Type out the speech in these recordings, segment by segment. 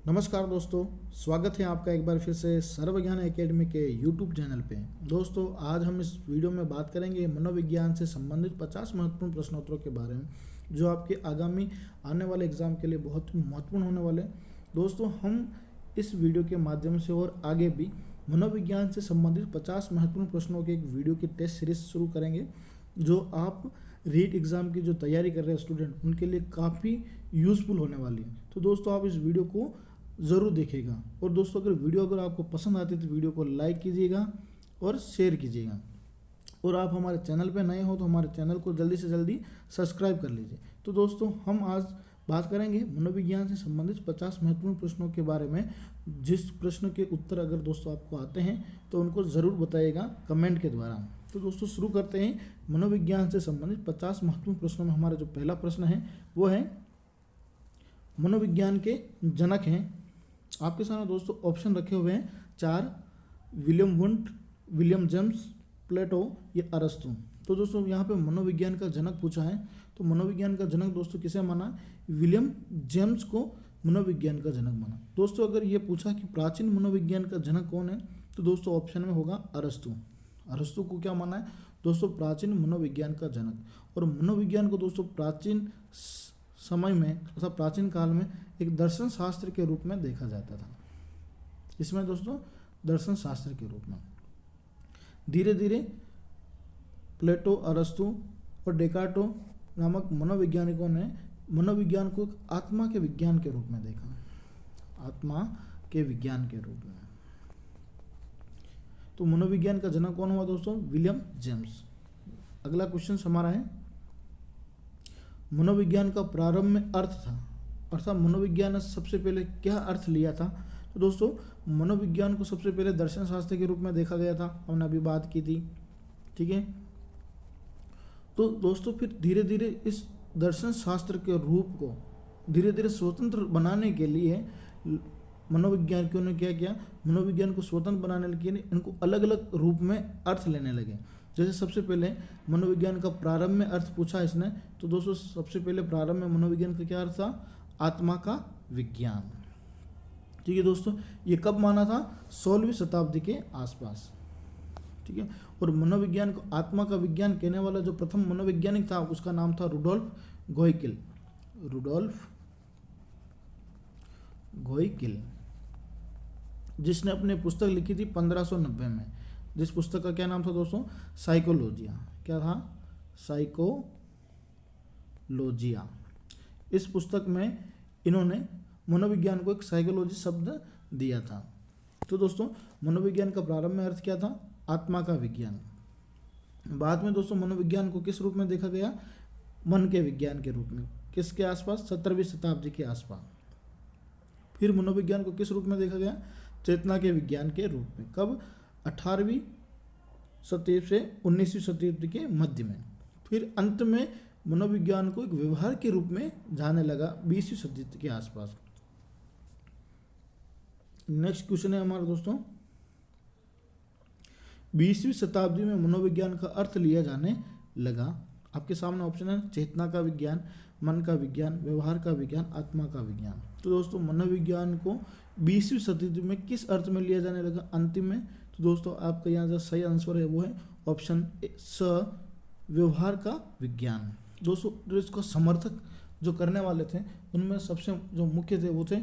नमस्कार दोस्तों, स्वागत है आपका एक बार फिर से सर्वज्ञान एकेडमी के यूट्यूब चैनल पे। दोस्तों, आज हम इस वीडियो में बात करेंगे मनोविज्ञान से संबंधित 50 महत्वपूर्ण प्रश्नोत्तरों के बारे में, जो आपके आगामी आने वाले एग्जाम के लिए बहुत महत्वपूर्ण होने वाले हैं। दोस्तों, हम इस वीडियो के माध्यम से और आगे भी मनोविज्ञान से संबंधित 50 महत्वपूर्ण प्रश्नों के एक वीडियो की टेस्ट सीरीज शुरू करेंगे, जो आप रीट एग्ज़ाम की जो तैयारी कर रहे हैं स्टूडेंट, उनके लिए काफ़ी यूज़फुल होने वाली है। तो दोस्तों, आप इस वीडियो को ज़रूर देखिएगा। और दोस्तों, अगर आपको पसंद आती है तो वीडियो को लाइक कीजिएगा और शेयर कीजिएगा। और आप हमारे चैनल पर नए हो तो हमारे चैनल को जल्दी से जल्दी सब्सक्राइब कर लीजिए। तो दोस्तों, हम आज बात करेंगे मनोविज्ञान से संबंधित 50 महत्वपूर्ण प्रश्नों के बारे में। जिस प्रश्न के उत्तर अगर दोस्तों आपको आते हैं तो उनको ज़रूर बताइएगा कमेंट के द्वारा। तो दोस्तों, शुरू करते हैं मनोविज्ञान से संबंधित 50 महत्वपूर्ण प्रश्नों में। हमारा जो पहला प्रश्न है वो है, मनोविज्ञान के जनक हैं। आपके सामने दोस्तों ऑप्शन रखे हुए हैं 4: विलियम वुंट, विलियम जेम्स, प्लेटो या अरस्तु। तो दोस्तों, यहाँ पे मनोविज्ञान का जनक पूछा है, तो मनोविज्ञान का जनक दोस्तों किसे माना? विलियम जेम्स को मनोविज्ञान का जनक माना। दोस्तों, अगर ये पूछा कि प्राचीन मनोविज्ञान का जनक कौन है, तो दोस्तों ऑप्शन में होगा अरस्तु। अरस्तु को क्या माना है दोस्तों? प्राचीन मनोविज्ञान का जनक। और मनोविज्ञान को दोस्तों प्राचीन समय में अर्थात प्राचीन काल में एक दर्शन शास्त्र के रूप में देखा जाता था। इसमें दोस्तों दर्शन शास्त्र के रूप में धीरे धीरे प्लेटो, अरस्तु और डेकार्टो नामक मनोवैज्ञानिकों ने मनोविज्ञान को एक आत्मा के विज्ञान के रूप में देखा। आत्मा के विज्ञान के रूप में। तो मनोविज्ञान का जनक कौन हुआ दोस्तों? William James. अगला क्वेश्चन हमारा है, मनोविज्ञान का प्रारंभ में अर्थ था, अर्थात मनोविज्ञान ने सबसे पहले क्या अर्थ लिया था? तो दोस्तों, मनोविज्ञान को सबसे पहले दर्शन शास्त्र के रूप में देखा गया था, हमने अभी बात की थी, ठीक है। तो दोस्तों, फिर धीरे धीरे इस दर्शन शास्त्र के रूप को धीरे धीरे स्वतंत्र बनाने के लिए मनोविज्ञानिकों ने क्या किया? मनोविज्ञान को स्वतंत्र बनाने के लिए इनको अलग अलग रूप में अर्थ लेने लगे। जैसे सबसे पहले मनोविज्ञान का प्रारंभ में अर्थ पूछा इसने, तो दोस्तों सबसे पहले प्रारंभ में मनोविज्ञान का क्या अर्थ था? आत्मा का विज्ञान। ठीक है दोस्तों, ये कब माना था? 16वीं शताब्दी के आसपास, ठीक है। और मनोविज्ञान को आत्मा का विज्ञान कहने वाला जो प्रथम मनोवैज्ञानिक था उसका नाम था रुडोल्फ गोइकिल। रुडोल्फ गोइकिल, जिसने अपनी पुस्तक लिखी थी 1590 में। जिस पुस्तक का क्या नाम था दोस्तों? साइकोलॉजिया। क्या था? साइकोलॉजिया। इस पुस्तक में इन्होंने मनोविज्ञान को एक साइकोलॉजी शब्द दिया था। तो दोस्तों, मनोविज्ञान का प्रारंभ में अर्थ क्या था? आत्मा का विज्ञान। बाद में दोस्तों मनोविज्ञान को किस रूप में देखा गया? मन के विज्ञान के रूप में। किसके आसपास? 17वीं शताब्दी के आसपास। फिर मनोविज्ञान को किस रूप में देखा गया? चेतना के विज्ञान के रूप में। कब? 18वीं शताब्दी से 19वीं शताब्दी के मध्य में। फिर अंत में मनोविज्ञान को एक व्यवहार के रूप में जाने लगा 20वीं शताब्दी के आसपास। नेक्स्ट क्वेश्चन है हमारा दोस्तों, 20वीं शताब्दी में मनोविज्ञान का अर्थ लिया जाने लगा। आपके सामने ऑप्शन है चेतना का विज्ञान, मन का विज्ञान, व्यवहार का विज्ञान, आत्मा का विज्ञान। तो दोस्तों, मनोविज्ञान को 20वीं शताब्दी में किस अर्थ में लिया जाने लगा? अंतिम में। तो दोस्तों, आपका यहाँ जो सही आंसर है वो है ऑप्शन स, व्यवहार का विज्ञान। दोस्तों, जो इसका समर्थक जो करने वाले थे उनमें सबसे जो मुख्य थे वो थे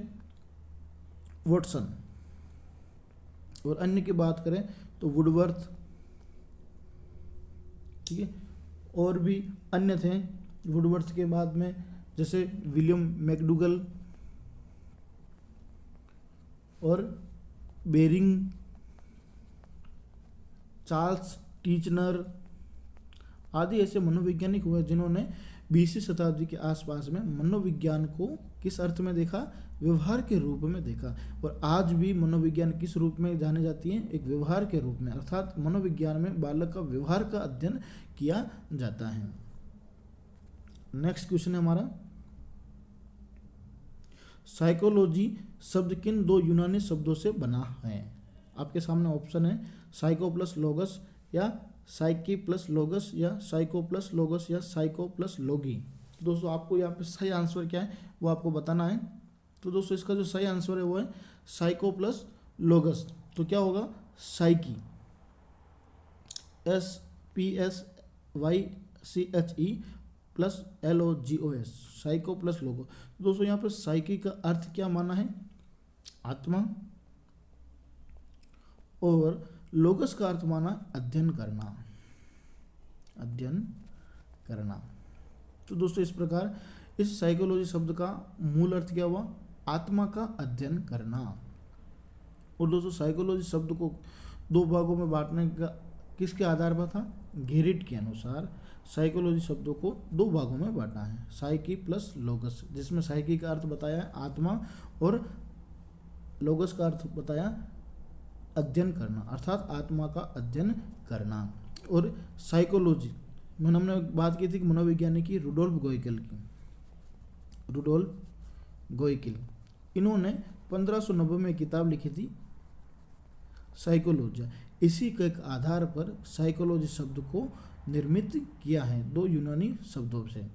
वॉटसन। और अन्य की बात करें तो वुडवर्थ, ठीक है। और भी अन्य थे वुडवर्थ के बाद में, जैसे विलियम मैकडूगल और बेरिंग, चार्ल्स टीचनर आदि ऐसे मनोवैज्ञानिक हुए जिन्होंने 20वीं शताब्दी के आसपास में मनोविज्ञान को किस अर्थ में देखा? व्यवहार के रूप में देखा। और आज भी मनोविज्ञान किस रूप में जाने जाती है? एक व्यवहार के रूप में। अर्थात मनोविज्ञान में बालक का व्यवहार का अध्ययन किया जाता है। नेक्स्ट क्वेश्चन है हमारा, साइकोलॉजी शब्द किन दो यूनानी शब्दों से बना है? आपके सामने ऑप्शन है साइको प्लस लोगस, या साइकी प्लस लोगस, या साइको प्लस लोगस, या साइको प्लस लोगी। दोस्तों, आपको यहाँ पे सही आंसर क्या है वो आपको बताना है। तो दोस्तों इसका जो सही आंसर है वो है साइको प्लस लोगस। तो क्या होगा, psyche, SPSYCHE plus LOGOS, psycho plus logo. दोस्तों यहाँ पर साइकी का अर्थ क्या माना है, आत्मा, और लोगस का अर्थ माना अध्ययन करना, अध्ययन करना। तो दोस्तों इस प्रकार इस साइकोलॉजी शब्द का मूल अर्थ क्या हुआ, आत्मा का अध्ययन करना। और दोस्तों साइकोलॉजी शब्द को दो भागों में बांटने का किसके आधार पर था, गेरिट के अनुसार साइकोलॉजी शब्दों को दो भागों में बांटा है, साइकी प्लस लोगस, जिसमें साइकी का अर्थ बताया आत्मा और लोगस का अर्थ बताया अध्ययन करना, अर्थात आत्मा का अध्ययन करना। और साइकोलॉजी में हमने बात की थी कि मनोवैज्ञानिक की रुडोल्फ गोइकेल की, रुडोल्फ गोइकेल, इन्होंने 1590 में किताब लिखी थी साइकोलॉजी। इसी के एक आधार पर साइकोलॉजी शब्द को निर्मित किया है दो यूनानी शब्दों से।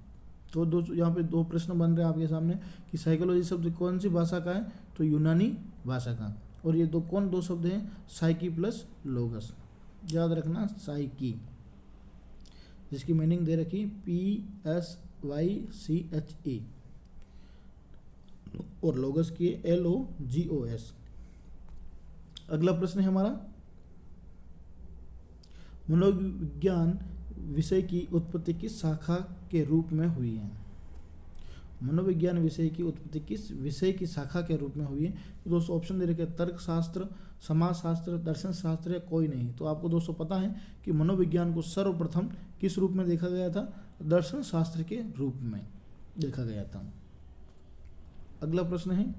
तो दोस्तों यहाँ पे दो प्रश्न बन रहे हैं आपके सामने कि साइकोलॉजी शब्द कौन सी भाषा का है, तो यूनानी भाषा का। और ये दो शब्द हैं, साइकी प्लस लोगस, याद रखना, साइकी, जिसकी मीनिंग दे रखी PSYCHE, और लोगस की LOGOS। अगला प्रश्न है हमारा, मनोविज्ञान विषय की उत्पत्ति किस शाखा के रूप में हुई है, मनोविज्ञान विषय की उत्पत्ति किस विषय की शाखा के रूप में हुई है। तो दोस्तों ऑप्शन दे रखे, तर्कशास्त्र, समाजशास्त्र, दर्शन शास्त्र या कोई नहीं। तो आपको दोस्तों पता है कि मनोविज्ञान को सर्वप्रथम किस रूप में देखा गया था, दर्शन शास्त्र के रूप में देखा गया था। अगला प्रश्न है,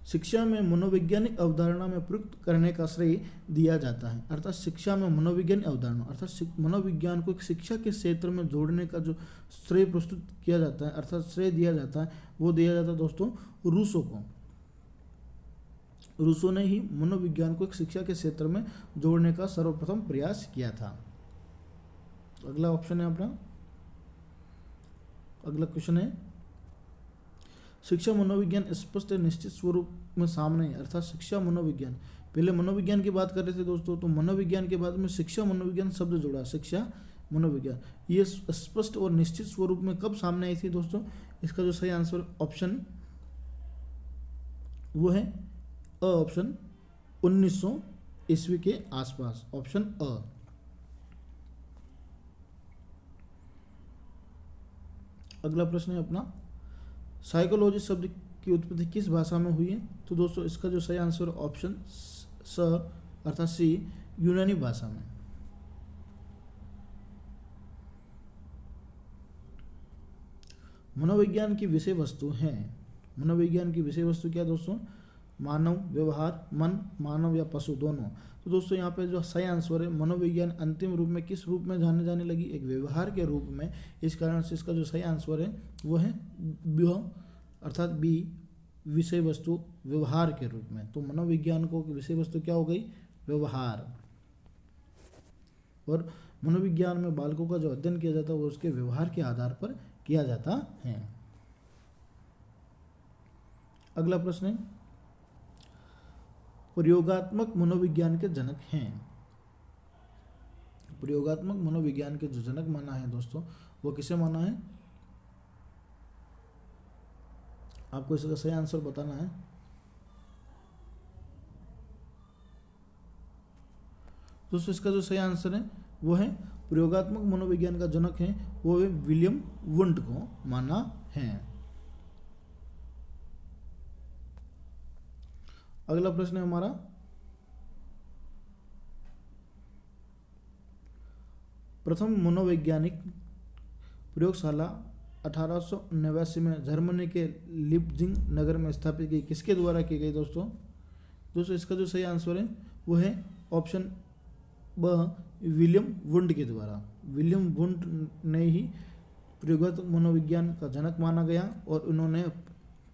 शिक्षा में मनोवैज्ञानिक अवधारणा में प्रयुक्त करने का श्रेय दिया जाता है, अर्थात शिक्षा में मनोवैज्ञानिक अवधारणा अर्थात मनोविज्ञान को एक शिक्षा के क्षेत्र में जोड़ने का जो श्रेय प्रस्तुत किया जाता है, अर्थात श्रेय दिया जाता है, वो दिया जाता है दोस्तों रूसो को। रूसो ने ही मनोविज्ञान को एक शिक्षा के क्षेत्र में जोड़ने का सर्वप्रथम प्रयास किया था। अगला ऑप्शन है अपना, अगला क्वेश्चन है, शिक्षा मनोविज्ञान स्पष्ट निश्चित स्वरूप में सामने है, अर्थात शिक्षा मनोविज्ञान, पहले मनोविज्ञान की बात कर रहे थे दोस्तों, तो मनोविज्ञान के बाद में शिक्षा मनोविज्ञान शब्द जुड़ा, शिक्षा मनोविज्ञान, ये स्पष्ट और निश्चित स्वरूप में कब सामने आई थी दोस्तों। इसका जो सही आंसर ऑप्शन वो है अ ऑप्शन, 1900 ईस्वी के आसपास, ऑप्शन अ। अगला प्रश्न है अपना, साइकोलॉजी शब्द की उत्पत्ति किस भाषा में हुई है। तो दोस्तों इसका जो सही आंसर ऑप्शन स अर्थात सी, यूनानी भाषा में। मनोविज्ञान की विषय वस्तु है, मनोविज्ञान की विषय वस्तु क्या दोस्तों, मानव, व्यवहार, मन, मानव या पशु दोनों। तो दोस्तों यहाँ पे जो सही आंसर है, मनोविज्ञान अंतिम रूप में किस रूप में जाने लगी, एक व्यवहार के रूप में। इस कारण से इसका जो सही आंसर है वो है अर्थात बी, विषय वस्तु व्यवहार के रूप में। तो मनोविज्ञान को विषय वस्तु क्या हो गई, व्यवहार। और मनोविज्ञान में बालकों का जो अध्ययन किया जाता है वो उसके व्यवहार के आधार पर किया जाता है। अगला प्रश्न है, प्रयोगात्मक मनोविज्ञान के जनक हैं, प्रयोगात्मक मनोविज्ञान के जो जनक माना है दोस्तों वो किसे माना है, आपको इसका सही आंसर बताना है। दोस्तों इसका जो सही आंसर है वो है, प्रयोगात्मक मनोविज्ञान का जनक है वो है विलियम वुंट को माना है। अगला प्रश्न है हमारा, प्रथम मनोवैज्ञानिक प्रयोगशाला 1889 में जर्मनी के लिप्जिंग नगर में स्थापित की, किसके द्वारा की गई दोस्तों। इसका जो सही आंसर है वो है ऑप्शन ब, विलियम वुंट के द्वारा। विलियम वुंट ने ही प्रयोगात्मक मनोविज्ञान का जनक माना गया और उन्होंने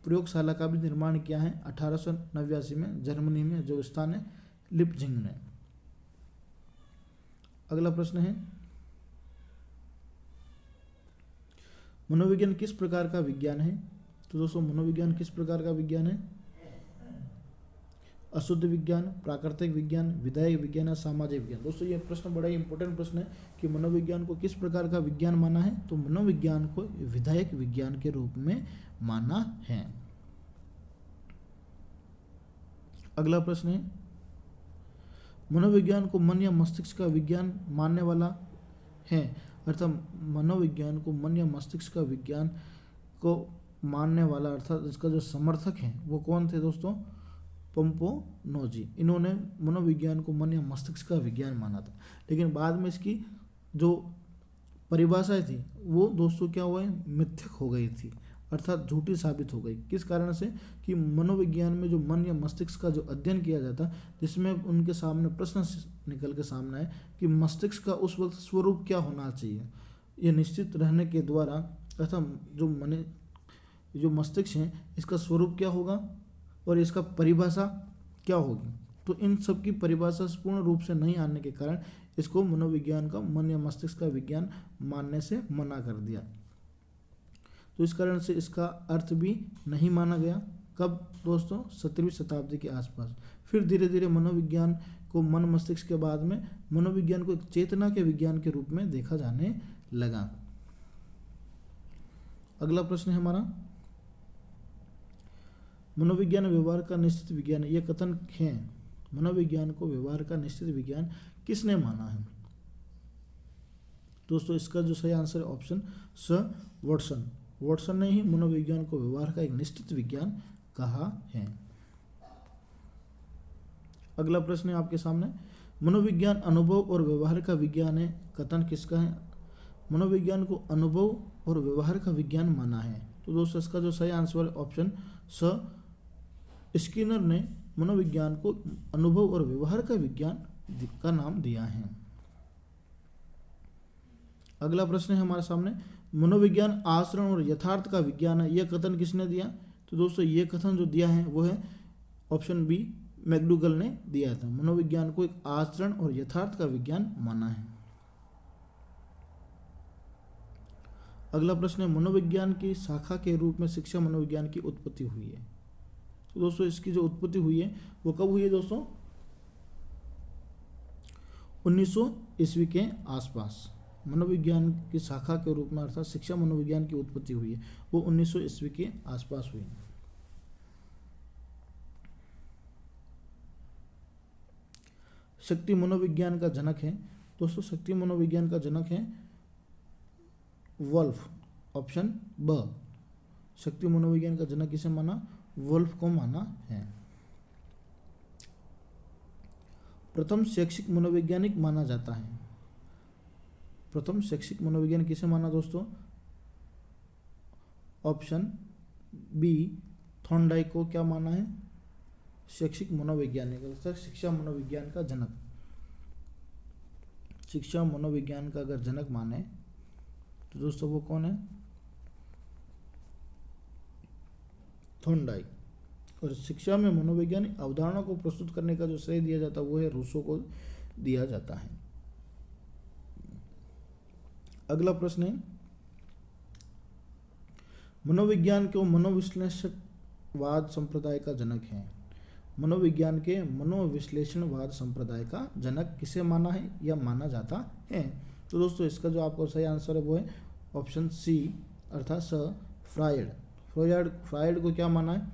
प्रयोगशाला का भी निर्माण किया है 1889 में जर्मनी में, जो स्थान है लिप्जिंग में। अगला प्रश्न है, मनोविज्ञान किस प्रकार का विज्ञान है। तो दोस्तों मनोविज्ञान किस प्रकार का विज्ञान है? अशुद्ध विज्ञान, प्राकृतिक विज्ञान, विधायक विज्ञान या सामाजिक विज्ञान। दोस्तों ये प्रश्न बड़ा ही इंपॉर्टेंट प्रश्न है कि मनोविज्ञान को किस प्रकार का विज्ञान माना है? तो मनोविज्ञान को विधायक विज्ञान के रूप में माना है। अगला प्रश्न है, मनोविज्ञान को मन या मस्तिष्क का विज्ञान मानने वाला है, अर्थात मनोविज्ञान को मन या मस्तिष्क का विज्ञान को मानने वाला अर्थात इसका जो समर्थक है वो कौन थे दोस्तों? पंपोनोजी। इन्होंने मनोविज्ञान को मन या मस्तिष्क का विज्ञान माना था, लेकिन बाद में इसकी जो परिभाषाएं थी वो दोस्तों क्या हुआ है? मिथ्यक हो गई थी, अर्थात झूठी साबित हो गई। किस कारण से? कि मनोविज्ञान में जो मन या मस्तिष्क का जो अध्ययन किया जाता, जिसमें उनके सामने प्रश्न निकल के सामने आए कि मस्तिष्क का उस वक्त स्वरूप क्या होना चाहिए, ये निश्चित रहने के द्वारा अर्थात जो मस्तिष्क है इसका स्वरूप क्या होगा और इसका परिभाषा क्या होगी। तो इन सब की परिभाषा पूर्ण रूप से नहीं आने के कारण इसको मनोविज्ञान का मन या मस्तिष्क का विज्ञान मानने से मना कर दिया। तो इस कारण से इसका अर्थ भी नहीं माना गया। कब दोस्तों? 17वीं शताब्दी के आसपास। फिर धीरे धीरे मनोविज्ञान को मन मस्तिष्क के बाद में मनोविज्ञान को एक चेतना के विज्ञान के रूप में देखा जाने लगा। अगला प्रश्न है हमारा, मनोविज्ञान व्यवहार का निश्चित विज्ञान है, यह कथन है मनोविज्ञान को व्यवहार का निश्चित विज्ञान किसने माना है? दोस्तों इसका जो सही आंसर है ऑप्शन स, वाटसन। वाटसन ने ही मनोविज्ञान को व्यवहार का एक निश्चित विज्ञान कहा है। अगला प्रश्न है आपके सामने, मनोविज्ञान अनुभव और व्यवहार का विज्ञान है, कथन किसका है? मनोविज्ञान को अनुभव और व्यवहार का विज्ञान माना है। तो दोस्तों इसका जो सही आंसर है ऑप्शन स, स्किनर ने मनोविज्ञान को अनुभव और व्यवहार का विज्ञान का नाम दिया है। अगला प्रश्न है हमारे सामने, मनोविज्ञान आचरण और यथार्थ का विज्ञान है, यह कथन किसने दिया? तो दोस्तों ये कथन जो दिया है वो है ऑप्शन बी, मैकडूगल ने दिया था। मनोविज्ञान को एक आचरण और यथार्थ का विज्ञान माना है। अगला प्रश्न है, मनोविज्ञान की शाखा के रूप में शिक्षा मनोविज्ञान की उत्पत्ति हुई है। तो दोस्तों इसकी जो उत्पत्ति हुई है वो कब हुई है दोस्तों? 1900 ईस्वी के आसपास मनोविज्ञान की शाखा के रूप में अर्थात शिक्षा मनोविज्ञान की उत्पत्ति हुई है, वो 1900 ईस्वी के आसपास हुई। शक्ति मनोविज्ञान का जनक है। दोस्तों शक्ति मनोविज्ञान का जनक है वुल्फ, ऑप्शन ब। शक्ति मनोविज्ञान का जनक किसे माना? वुल्फ को माना है। प्रथम शैक्षिक मनोवैज्ञानिक माना जाता है। प्रथम शैक्षिक मनोविज्ञान किसे माना दोस्तों? ऑप्शन बी, थॉर्नडाइक को क्या माना है? शैक्षिक मनोवैज्ञानिक अर्थात शिक्षा मनोविज्ञान का जनक। शिक्षा मनोविज्ञान का अगर जनक माने तो दोस्तों वो कौन है? थॉर्नडाइक। और शिक्षा में मनोवैज्ञानिक अवधारणा को प्रस्तुत करने का जो श्रेय दिया जाता है वो है रूसो को दिया जाता है। अगला प्रश्न है, मनोविज्ञान को मनोविश्लेषणवाद संप्रदाय का जनक है। मनोविज्ञान के मनोविश्लेषणवाद संप्रदाय का जनक किसे माना है या माना जाता है? तो दोस्तों इसका जो आपको सही आंसर है वो है ऑप्शन सी अर्थात स, फ्रायड। फ्रायड को क्या माना है?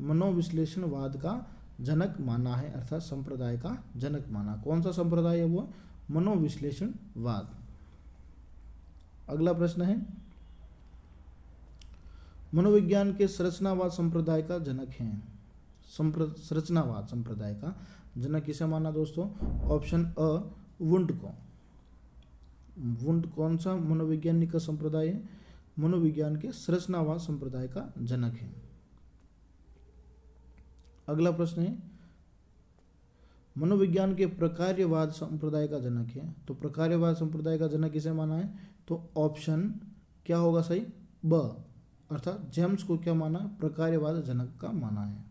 मनोविश्लेषणवाद का जनक माना है अर्थात संप्रदाय का जनक माना। कौन सा संप्रदाय है वो? मनोविश्लेषणवाद। अगला प्रश्न है, मनोविज्ञान के संरचनावाद संप्रदाय का जनक है। संरचनावाद संप्रदाय का जनक किसे माना दोस्तों? ऑप्शन अ, वुंड को। वुंड कौन सा मनोविज्ञानिक का संप्रदाय है? मनोविज्ञान के संरचनावाद संप्रदाय का जनक है। अगला प्रश्न है, मनोविज्ञान के प्रकार्यवाद संप्रदाय का जनक है। तो प्रकार्यवाद संप्रदाय का जनक किसे माना है? तो ऑप्शन क्या होगा सही? ब अर्थात जेम्स को क्या माना? प्रकार्यवाद जनक का माना है।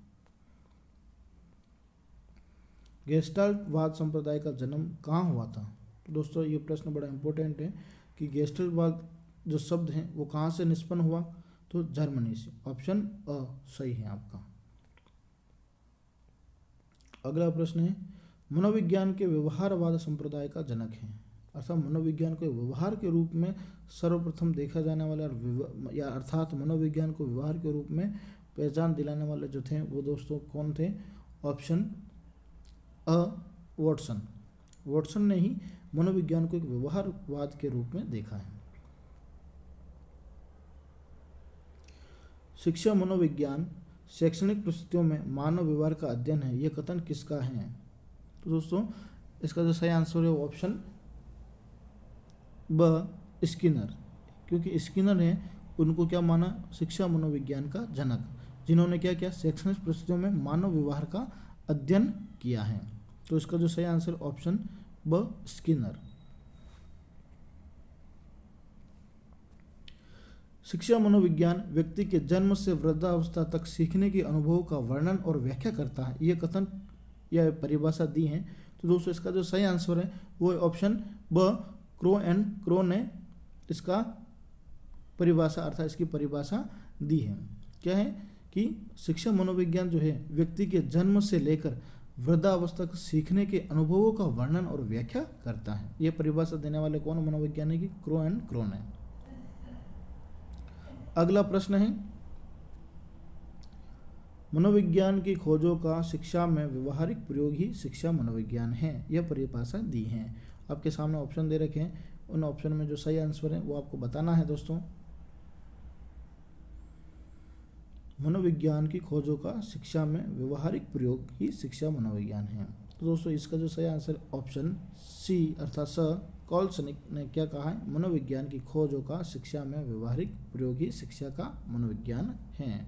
गेस्टाल्टवाद संप्रदाय का जन्म कहाँ हुआ था? तो दोस्तों ये प्रश्न बड़ा इंपॉर्टेंट है कि गेस्टाल्टवाद जो शब्द है वो कहाँ से निष्पन्न हुआ? तो जर्मनी से, ऑप्शन अ सही है आपका। अगला प्रश्न है, मनोविज्ञान के व्यवहारवाद संप्रदाय का जनक है, अर्थात मनोविज्ञान को व्यवहार के रूप में सर्वप्रथम देखा जाने वाला या अर्थात मनोविज्ञान को व्यवहार के रूप में पहचान दिलाने वाले जो थे वो दोस्तों कौन थे? ऑप्शन अ वॉटसन। वॉटसन ने ही मनोविज्ञान को एक व्यवहारवाद के रूप में देखा है। शिक्षा मनोविज्ञान शैक्षणिक परिस्थितियों में मानव व्यवहार का अध्ययन है, यह कथन किसका है? तो दोस्तों इसका जो सही आंसर है वो ऑप्शन ब स्किनर, क्योंकि स्किनर ने उनको क्या माना? शिक्षा मनोविज्ञान का जनक, जिन्होंने क्या किया? शैक्षणिक परिस्थितियों में मानव व्यवहार का अध्ययन किया है। तो इसका जो सही आंसर ऑप्शन ब स्किनर। शिक्षा मनोविज्ञान व्यक्ति के जन्म से वृद्धावस्था तक सीखने के अनुभव का वर्णन और व्याख्या करता है, यह कथन या परिभाषा दी है। तो दोस्तों इसका जो सही आंसर है वो ऑप्शन ब क्रो ने इसका परिभाषा अर्थात इसकी परिभाषा दी है। क्या है कि शिक्षा मनोविज्ञान जो है व्यक्ति के जन्म से लेकर वृद्धावस्था तक सीखने के अनुभवों का वर्णन और व्याख्या करता है। यह परिभाषा देने वाले कौन मनोवैज्ञानिक? क्रो ने। अगला प्रश्न है, मनोविज्ञान की खोजों का शिक्षा में व्यवहारिक प्रयोग ही शिक्षा मनोविज्ञान है, यह परिभाषा दी है। आपके सामने ऑप्शन दे रखे हैं, उन ऑप्शन में जो सही आंसर है वो आपको बताना है दोस्तों। मनोविज्ञान की खोजों का शिक्षा में व्यवहारिक प्रयोग ही शिक्षा मनोविज्ञान है। तो दोस्तों इसका जो सही आंसर ऑप्शन सी अर्थात स कॉल्सनिक ने क्या कहा है? मनोविज्ञान की खोजों का शिक्षा में व्यवहारिक प्रयोग ही शिक्षा का मनोविज्ञान है।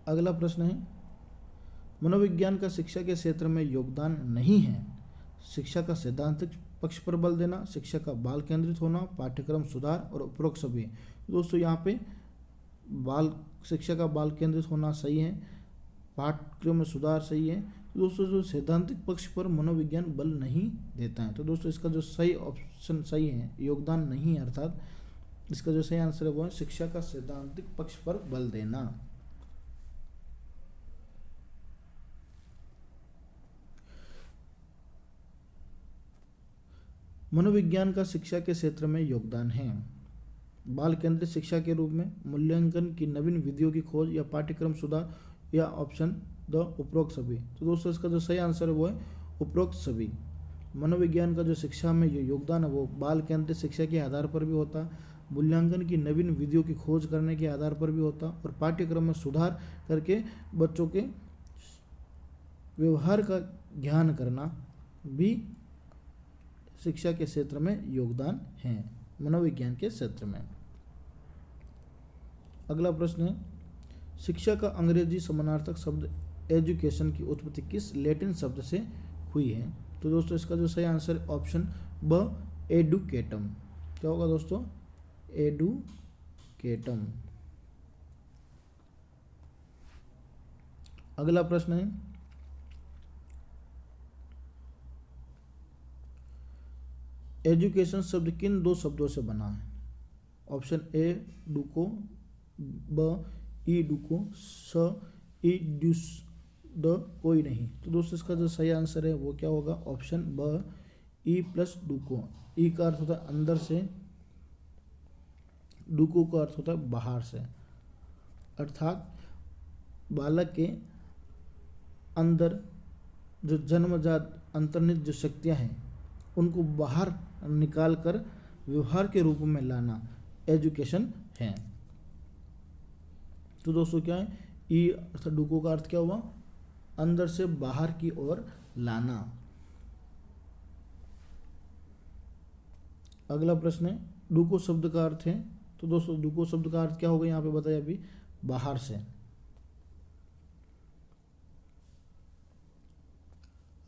अगला प्रश्न है, मनोविज्ञान का शिक्षा के क्षेत्र में योगदान नहीं है, शिक्षा का सैद्धांतिक पक्ष पर बल देना, शिक्षा का बाल केंद्रित होना, पाठ्यक्रम सुधार और उपरोक्त सभी। दोस्तों यहाँ पे शिक्षा का बाल केंद्रित होना सही है, पाठ्यक्रम में सुधार सही है। तो दोस्तों जो सैद्धांतिक पक्ष पर मनोविज्ञान बल नहीं देता है, तो दोस्तों इसका जो सही ऑप्शन सही है योगदान नहीं है, अर्थात इसका जो सही आंसर है वो है शिक्षा का सैद्धांतिक पक्ष पर बल देना। मनोविज्ञान का शिक्षा के क्षेत्र में योगदान है, बाल केंद्रित शिक्षा के रूप में, मूल्यांकन की नवीन विधियों की खोज या पाठ्यक्रम सुधार, या ऑप्शन द उपरोक्त सभी। तो दोस्तों इसका जो सही आंसर है वो है उपरोक्त सभी। मनोविज्ञान का जो शिक्षा में जो योगदान है वो बाल केंद्रित शिक्षा के आधार पर भी होता, मूल्यांकन की नवीन विधियों की खोज करने के आधार पर भी होता, और पाठ्यक्रम में सुधार करके बच्चों के व्यवहार का ज्ञान करना भी शिक्षा के क्षेत्र में योगदान है, मनोविज्ञान के क्षेत्र में। अगला प्रश्न है, शिक्षा का अंग्रेजी समानार्थक शब्द एजुकेशन की उत्पत्ति किस लैटिन शब्द से हुई है? तो दोस्तों इसका जो सही आंसर ऑप्शन ब एडुकेटम। क्या होगा दोस्तों? एडुकेटम। अगला प्रश्न है, एजुकेशन शब्द किन दो शब्दों से बना है? ऑप्शन ए डुको, ब ई डुको, स ई ड्यूस, द कोई नहीं। तो दोस्तों इसका जो सही आंसर है वो क्या होगा? ऑप्शन ब ई प्लस डुको। ई का अर्थ होता है अंदर से, डुको का अर्थ होता है बाहर से, अर्थात बालक के अंदर जो जन्मजात अंतर्निहित जो शक्तियाँ हैं उनको बाहर निकाल कर व्यवहार के रूप में लाना एजुकेशन है। तो दोस्तों क्या है? ई अर्थात डुको का अर्थ क्या हुआ? अंदर से बाहर की ओर लाना। अगला प्रश्न है, डुको शब्द का अर्थ है, तो दोस्तों डुको शब्द का अर्थ क्या होगा यहाँ पे बताया अभी? बाहर से।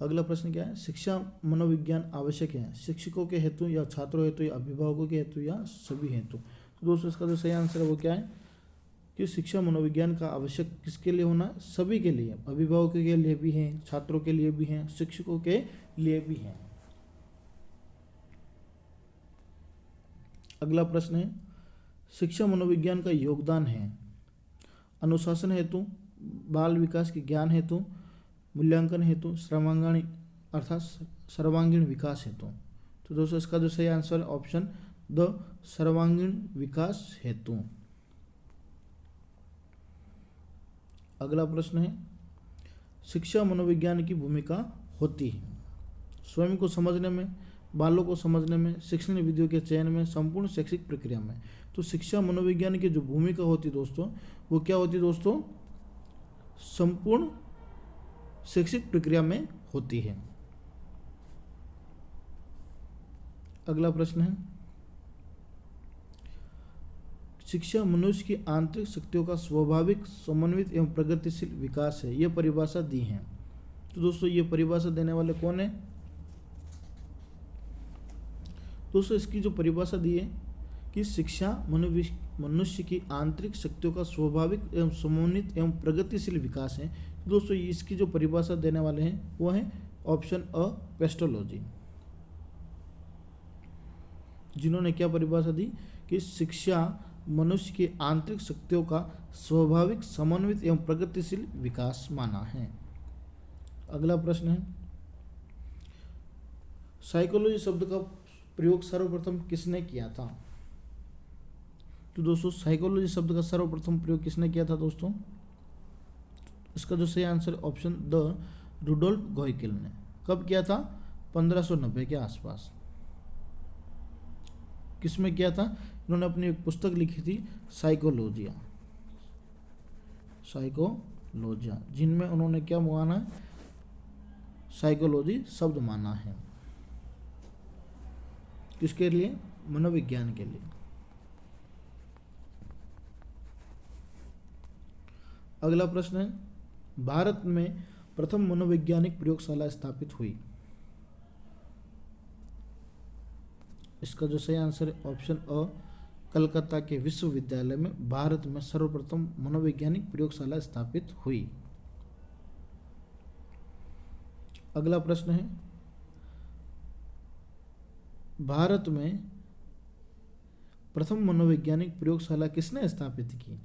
अगला प्रश्न क्या है? शिक्षा मनोविज्ञान आवश्यक है शिक्षकों के हेतु या छात्रों हेतु या अभिभावकों के हेतु या सभी हेतु? तो दोस्तों इसका जो सही आंसर है वो क्या है कि शिक्षा मनोविज्ञान का आवश्यक किसके लिए होना? सभी के लिए, अभिभावकों के लिए भी है, छात्रों के लिए भी है, शिक्षकों के लिए भी है। अगला प्रश्न है, शिक्षा मनोविज्ञान का योगदान है? अनुशासन हेतु, बाल विकास के ज्ञान हेतु, मूल्यांकन हेतु, सर्वांगीण विकास हेतु। तो दोस्तों इसका जो सही आंसर है ऑप्शन द सर्वांगीण विकास हेतु। अगला प्रश्न है, शिक्षा मनोविज्ञान की भूमिका होती है स्वयं को समझने में, बालों को समझने में, शिक्षण विधियों के चयन में, संपूर्ण शैक्षिक प्रक्रिया में। तो शिक्षा मनोविज्ञान की जो भूमिका होती है दोस्तों, वो क्या होती है दोस्तों? संपूर्ण शैक्षिक प्रक्रिया में होती है। अगला प्रश्न है, शिक्षा मनुष्य की आंतरिक शक्तियों का स्वाभाविक, समन्वित एवं प्रगतिशील विकास है। यह परिभाषा दी है। तो दोस्तों ये परिभाषा देने वाले कौन है? दोस्तों इसकी जो परिभाषा दी है कि शिक्षा मनुष्य की आंतरिक शक्तियों का स्वाभाविक एवं समन्वित एवं प्रगतिशील विकास है। दोस्तों इसकी जो परिभाषा देने वाले हैं वो है ऑप्शन अ पेस्टोलॉजी, जिन्होंने क्या परिभाषा दी कि शिक्षा मनुष्य की आंतरिक शक्तियों का स्वाभाविक, समन्वित एवं प्रगतिशील विकास माना है। अगला प्रश्न है, साइकोलॉजी शब्द का प्रयोग सर्वप्रथम किसने किया था? तो दोस्तों साइकोलॉजी शब्द का सर्वप्रथम प्रयोग किसने किया था दोस्तों? इसका जो सही आंसर ऑप्शन द रुडोल्फ गोइकिल ने। कब किया था? 1590 के आसपास। किसमें किया था? इन्होंने अपनी एक पुस्तक लिखी थी साइकोलॉजिया, जिनमें उन्होंने क्या माना है? साइकोलॉजी शब्द माना है। किसके लिए? मनोविज्ञान के लिए। अगला प्रश्न है, भारत में प्रथम मनोवैज्ञानिक प्रयोगशाला स्थापित हुई। इसका जो सही आंसर है ऑप्शन अ कलकत्ता के विश्वविद्यालय में भारत में सर्वप्रथम मनोवैज्ञानिक प्रयोगशाला स्थापित हुई। अगला प्रश्न है, भारत में प्रथम मनोवैज्ञानिक प्रयोगशाला किसने स्थापित की?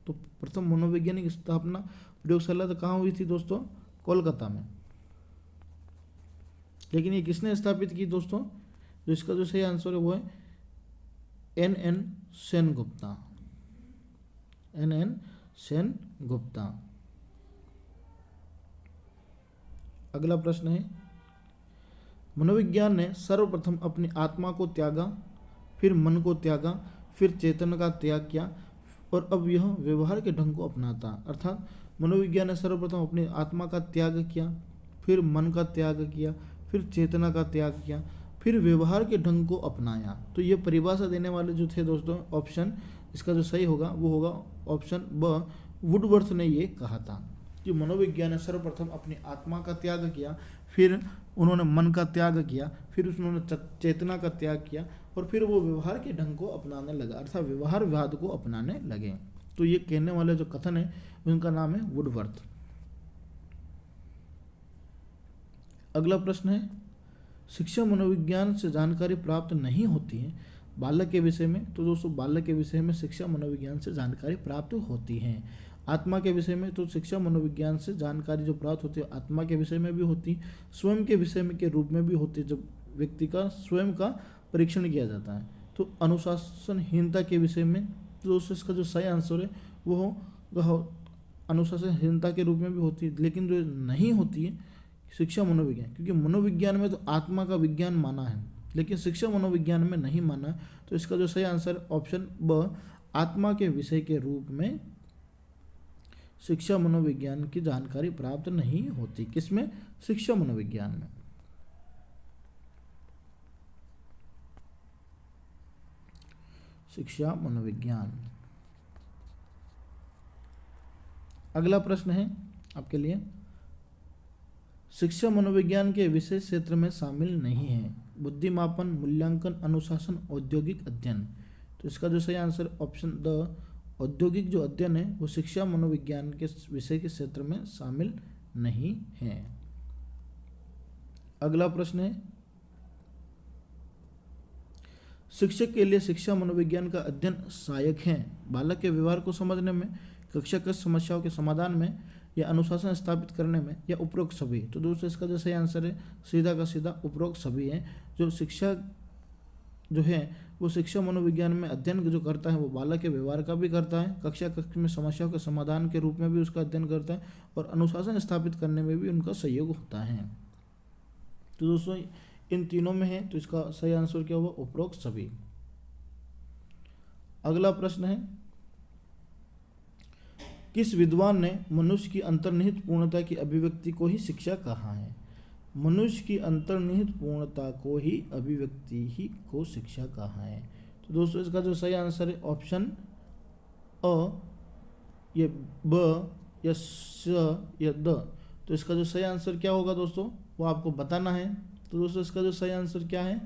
तो प्रथम मनोवैज्ञानिक स्थापना प्रयोगशाला तो कहाँ हुई थी दोस्तों? कोलकाता में। लेकिन ये किसने स्थापित की दोस्तों? जो इसका जो सही आंसर है वो है एन सेन गुप्ता। अगला प्रश्न है, मनोविज्ञान ने सर्वप्रथम अपनी आत्मा को त्यागा, फिर मन को त्यागा, फिर चेतन का त्याग किया और अब यह व्यवहार के ढंग को अपनाता। अर्थात मनोविज्ञान ने सर्वप्रथम अपनी आत्मा का त्याग किया, फिर मन का त्याग किया, फिर चेतना का त्याग किया, फिर व्यवहार के ढंग को अपनाया। तो ये परिभाषा देने वाले जो थे दोस्तों ऑप्शन, इसका जो सही होगा वो होगा ऑप्शन ब वुडवर्थ ने ये कहा था कि मनोविज्ञान ने सर्वप्रथम अपनी आत्मा का त्याग किया, फिर उन्होंने मन का त्याग किया, फिर उन्होंने चेतना का त्याग किया और फिर वो व्यवहार के ढंग को अपनाने लगा, अर्थात व्यवहारवाद को अपनाने लगे। तो ये कहने वाले जो कथन है उनका नाम है वुडवर्थ। अगला प्रश्न है, शिक्षा मनोविज्ञान से जानकारी प्राप्त नहीं होती है बालक के विषय में। तो दोस्तों बालक के विषय में शिक्षा मनोविज्ञान से जानकारी प्राप्त होती है। आत्मा के विषय में तो शिक्षा मनोविज्ञान से जानकारी जो प्राप्त होती है आत्मा के विषय में भी होती, स्वयं के विषय में के रूप में भी होती है, जब व्यक्ति का स्वयं का परीक्षण किया जाता है। तो अनुशासनहीनता के विषय में तो दोस्तों इसका जो सही आंसर है वो अनुशासनहीनता के रूप में भी होती है, लेकिन जो नहीं होती है शिक्षा मनोविज्ञान, क्योंकि मनोविज्ञान में तो आत्मा का विज्ञान माना है लेकिन शिक्षा मनोविज्ञान में नहीं माना है। तो इसका जो सही आंसर ऑप्शन ब आत्मा के विषय के रूप में शिक्षा मनोविज्ञान की जानकारी प्राप्त नहीं होती। किसमें? शिक्षा मनोविज्ञान में। शिक्षा मनोविज्ञान। अगला प्रश्न है आपके लिए, शिक्षा मनोविज्ञान के विषय क्षेत्र में शामिल नहीं है बुद्धिमापन, मूल्यांकन, अनुशासन, औद्योगिक अध्ययन। तो इसका जो सही आंसर ऑप्शन द औद्योगिक जो अध्ययन है वो शिक्षा मनोविज्ञान के विषय के क्षेत्र में शामिल नहीं है। अगला प्रश्न है, शिक्षक के लिए शिक्षा मनोविज्ञान का अध्ययन सहायक है। बालक के व्यवहार को समझने में, कक्षागत समस्याओं के समाधान में, या अनुशासन स्थापित करने में, या उपरोक्त सभी। तो दोस्तों इसका जो सही आंसर है सीधा का सीधा उपरोक्त सभी है। जो शिक्षा जो है वो शिक्षा मनोविज्ञान में अध्ययन जो करता है वो बालक के व्यवहार का भी करता है, कक्ष में समस्याओं के समाधान के रूप में भी उसका अध्ययन करता है, और अनुशासन स्थापित करने में भी उनका सहयोग होता है। तो दोस्तों इन तीनों में है, तो इसका सही आंसर क्या हुआ? उपरोक्त सभी। अगला प्रश्न है, किस विद्वान ने मनुष्य की अंतर्निहित पूर्णता की अभिव्यक्ति को ही शिक्षा कहा है? मनुष्य की अंतर्निहित पूर्णता को ही अभिव्यक्ति ही को शिक्षा कहा है। तो दोस्तों इसका जो सही आंसर है ऑप्शन अ, या ब, या स, या द। तो इसका जो सही आंसर क्या होगा दोस्तों वो आपको बताना है। तो दोस्तों इसका जो सही आंसर क्या है?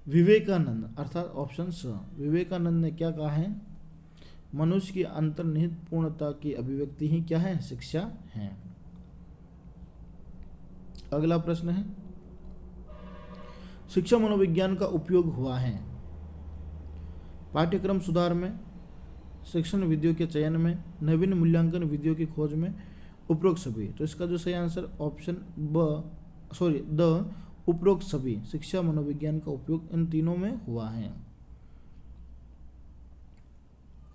विवेकानंद, अर्थात ऑप्शन स। विवेकानंद ने क्या कहा है? मनुष्य की अंतर्निहित पूर्णता की अभिव्यक्ति ही क्या है? शिक्षा है। अगला प्रश्न है, शिक्षा मनोविज्ञान का उपयोग हुआ है पाठ्यक्रम सुधार में, शिक्षण विधियों के चयन में, नवीन मूल्यांकन विधियों की खोज में, उपरोक्त सभी। तो इसका जो सही आंसर ऑप्शन द, उपरोक्त सभी। शिक्षा मनोविज्ञान का उपयोग इन तीनों में हुआ है।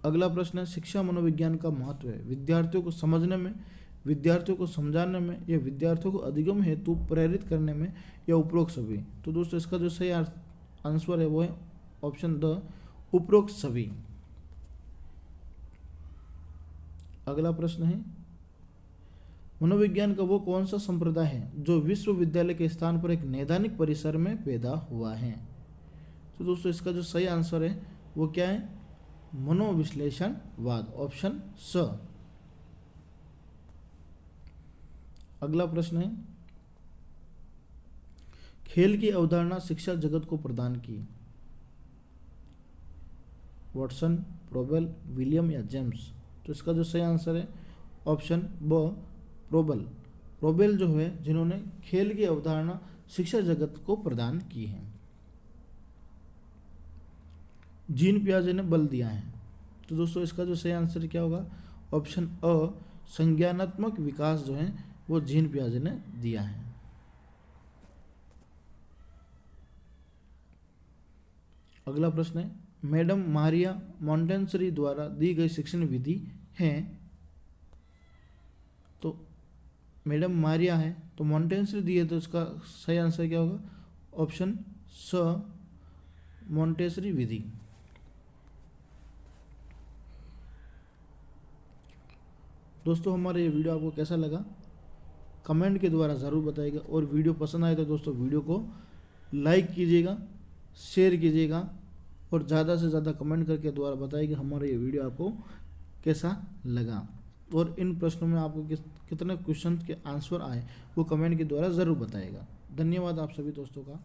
अगला प्रश्न है, शिक्षा मनोविज्ञान का महत्व है विद्यार्थियों को समझने में, विद्यार्थियों को समझाने में, या विद्यार्थियों को अधिगम हेतु प्रेरित करने में, या उपरोक्त सभी। तो दोस्तों इसका जो सही आंसर है वो है ऑप्शन द, उपरोक्त सभी। अगला प्रश्न है, मनोविज्ञान का वो कौन सा संप्रदाय है जो विश्वविद्यालय के स्थान पर एक नैदानिक परिसर में पैदा हुआ है? तो दोस्तों इसका जो सही आंसर है वो क्या है? मनोविश्लेषणवाद, ऑप्शन स। अगला प्रश्न है, खेल की अवधारणा शिक्षा जगत को प्रदान की? वॉटसन, प्रोबेल, विलियम या जेम्स? तो इसका जो सही आंसर है ऑप्शन ब, प्रोबेल। प्रोबेल जो है जिन्होंने खेल की अवधारणा शिक्षा जगत को प्रदान की है। जीन पियाजे ने बल दिया है। तो दोस्तों इसका जो सही आंसर क्या होगा? ऑप्शन अ, संज्ञानात्मक विकास जो है वो जीन पियाजे ने दिया है। अगला प्रश्न है, मैडम मारिया मॉन्टेसरी द्वारा दी गई शिक्षण विधि है? तो मैडम मारिया है तो मॉन्टेसरी दी है, तो इसका सही आंसर क्या होगा? ऑप्शन स, मॉन्टेसरी विधि। दोस्तों हमारा ये वीडियो आपको कैसा लगा कमेंट के द्वारा ज़रूर बताइएगा, और वीडियो पसंद आए तो दोस्तों वीडियो को लाइक कीजिएगा, शेयर कीजिएगा, और ज़्यादा से ज़्यादा कमेंट करके द्वारा बताइएगा हमारा ये वीडियो आपको कैसा लगा, और इन प्रश्नों में आपको कितने क्वेश्चन के आंसर आए वो कमेंट के द्वारा ज़रूर बताइएगा। धन्यवाद आप सभी दोस्तों का।